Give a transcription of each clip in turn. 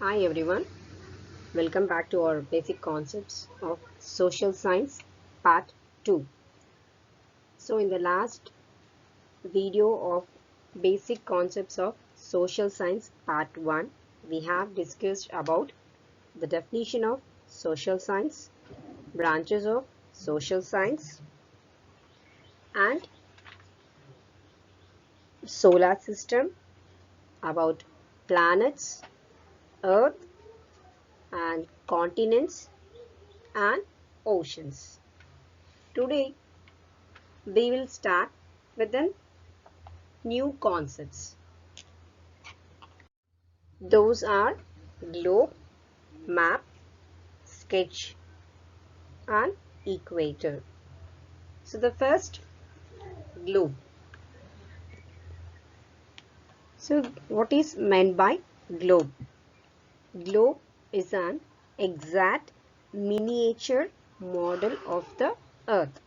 Hi everyone, welcome back to our basic concepts of social science part 2. So in the last video of basic concepts of social science part 1, we have discussed about the definition of social science, branches of social science and solar system, about planets, earth and continents and oceans. Today we will start with the new concepts. Those are globe, map, sketch and equator. So the first, globe. So what is meant by globe? Globe is an exact miniature model of the earth.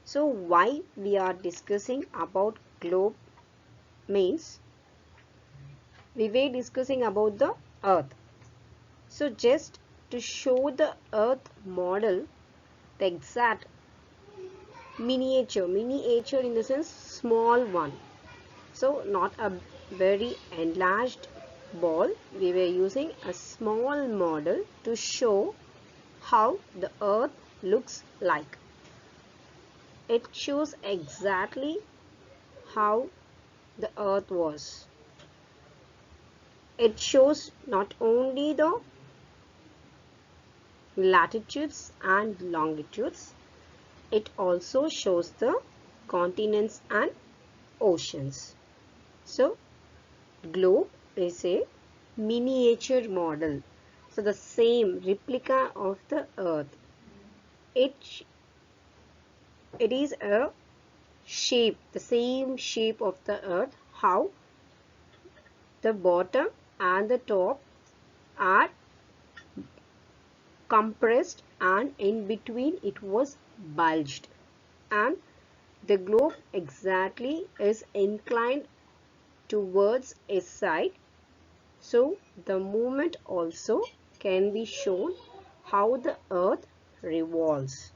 So why we are discussing about globe means we were discussing about the earth. So just to show the earth model, the exact miniature in the sense small one. So not a very enlarged ball, we were using a small model to show how the earth looks like. It shows exactly how the earth was. It shows not only the latitudes and longitudes, it also shows the continents and oceans. So globe is a miniature model. So the same replica of the earth. It is a shape, the same shape of the earth, how the bottom and the top are compressed and in between it was bulged, and the globe exactly is inclined towards a side. So the movement also can be shown how the earth revolves.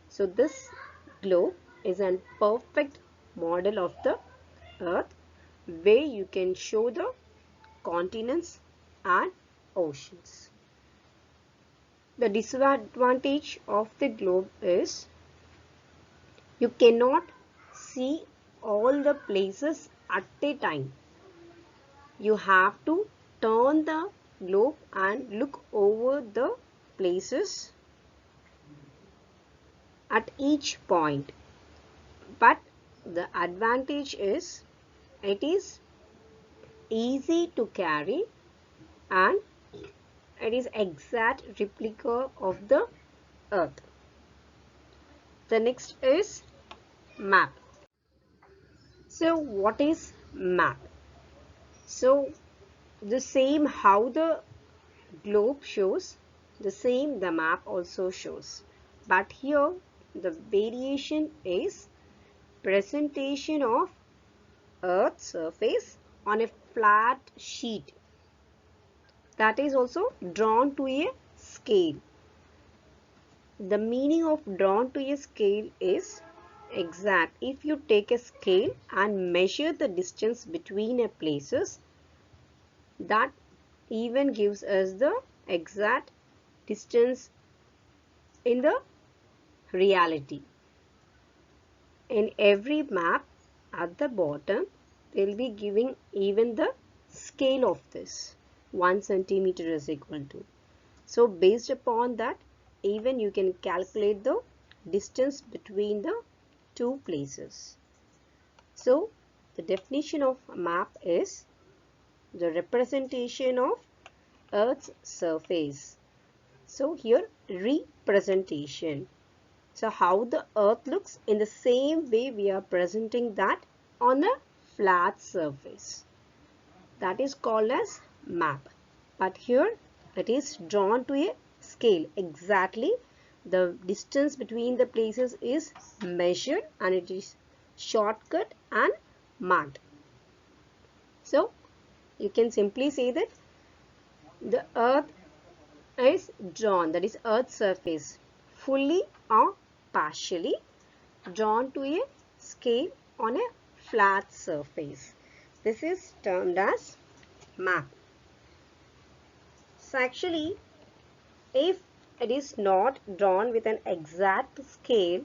So this globe is a perfect model of the earth where you can show the continents and oceans. The disadvantage of the globe is you cannot see all the places at a time. You have to turn the globe and look over the places at each point. But the advantage is it is easy to carry and it is exact replica of the earth. The next is map. So what is map? So the same how the globe shows, the same the map also shows. But here the variation is presentation of earth's surface on a flat sheet that is also drawn to a scale. The meaning of drawn to a scale is exact. If you take a scale and measure the distance between a places, that even gives us the exact distance in the reality. In every map at the bottom, they will be giving even the scale of this. 1 centimeter is equal to. So based upon that, even you can calculate the distance between the two places. So the definition of a map is the representation of Earth's surface. So here representation. So how the earth looks, in the same way we are presenting that on a flat surface. That is called as map. But here it is drawn to a scale. Exactly the distance between the places is measured and it is shortcut and marked. So you can simply say that The earth is drawn, that is earth's surface, fully or partially drawn to a scale on a flat surface. This is termed as map. So actually, if it is not drawn with an exact scale,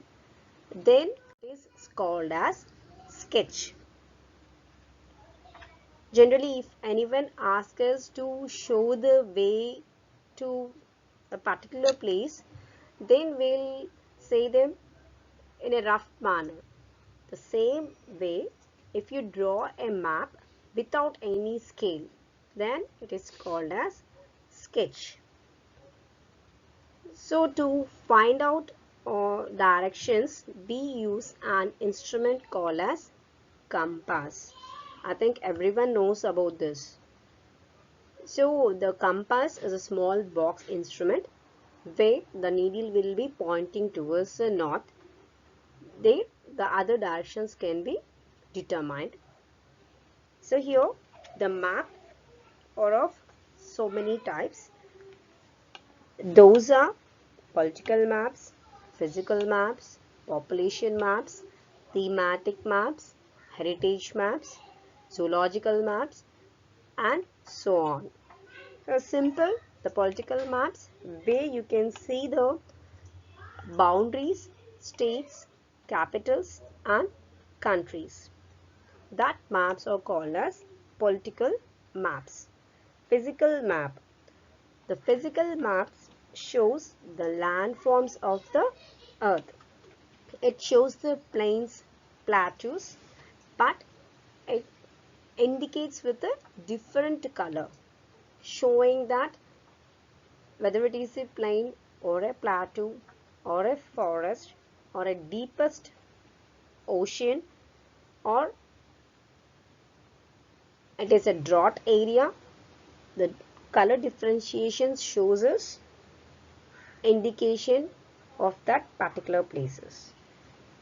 then it is called as sketch. Generally, if anyone asks us to show the way to a particular place, then we'll say them in a rough manner. The same way, if you draw a map without any scale, then it is called as sketch. So to find out directions, we use an instrument called as compass. I think everyone knows about this. So the compass is a small box instrument where the needle will be pointing towards the north. There the other directions can be determined. So here the map are of so many types. Those are political maps, physical maps, population maps, thematic maps, heritage maps, zoological maps, and so on. So simple, the political maps where you can see the boundaries, states, capitals, and countries. That maps are called as political maps. Physical map. The physical maps shows the landforms of the earth. It shows the plains, plateaus, but it indicates with a different color, showing that whether it is a plain or a plateau or a forest or a deepest ocean or it is a drought area, the color differentiation shows us indication of that particular places.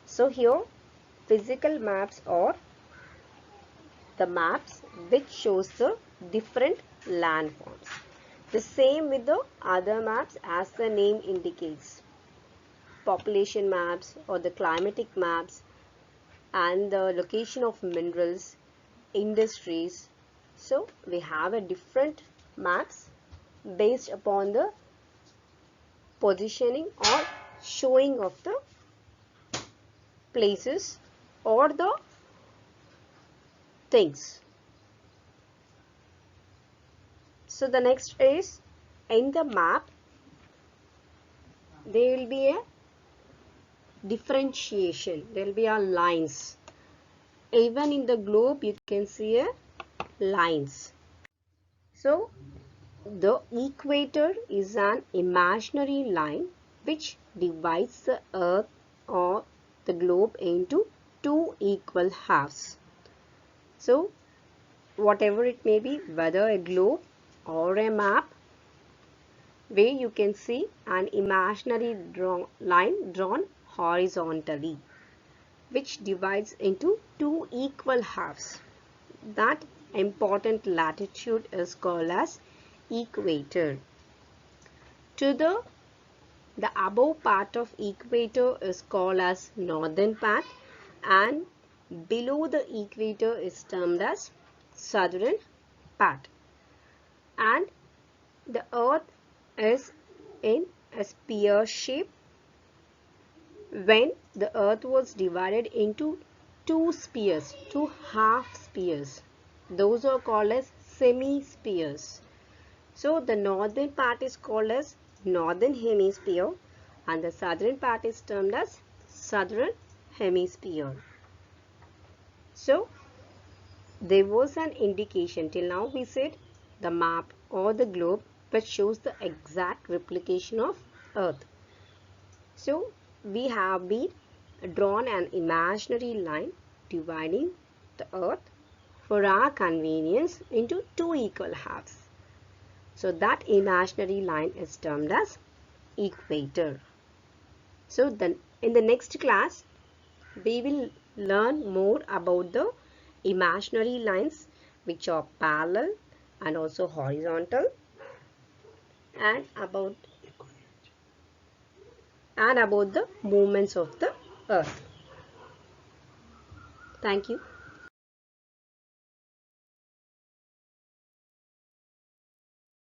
So here physical maps are the maps which shows the different landforms. The same with the other maps as the name indicates. Population maps or the climatic maps and the location of minerals, industries. So we have a different maps based upon the positioning or showing of the places or the things. So the next is in the map there will be a differentiation, there will be a lines. Even in the globe you can see a lines. So the equator is an imaginary line which divides the earth or the globe into two equal halves. So whatever it may be, whether a globe or a map, where you can see an imaginary line drawn horizontally which divides into two equal halves. That important latitude is called as equator. To the above part of equator is called as northern part and below the equator is termed as southern part. And the earth is in a sphere shape. When the earth was divided into two spheres, two half spheres, those are called as semi-spheres. So the northern part is called as northern hemisphere and the southern part is termed as southern hemisphere. So there was an indication till now we said the map or the globe which shows the exact replication of earth. So we have been drawn an imaginary line dividing the earth for our convenience into two equal halves. So that imaginary line is termed as equator. So then in the next class we will learn more about the imaginary lines which are parallel and also horizontal. and about the movements of the earth. Thank you.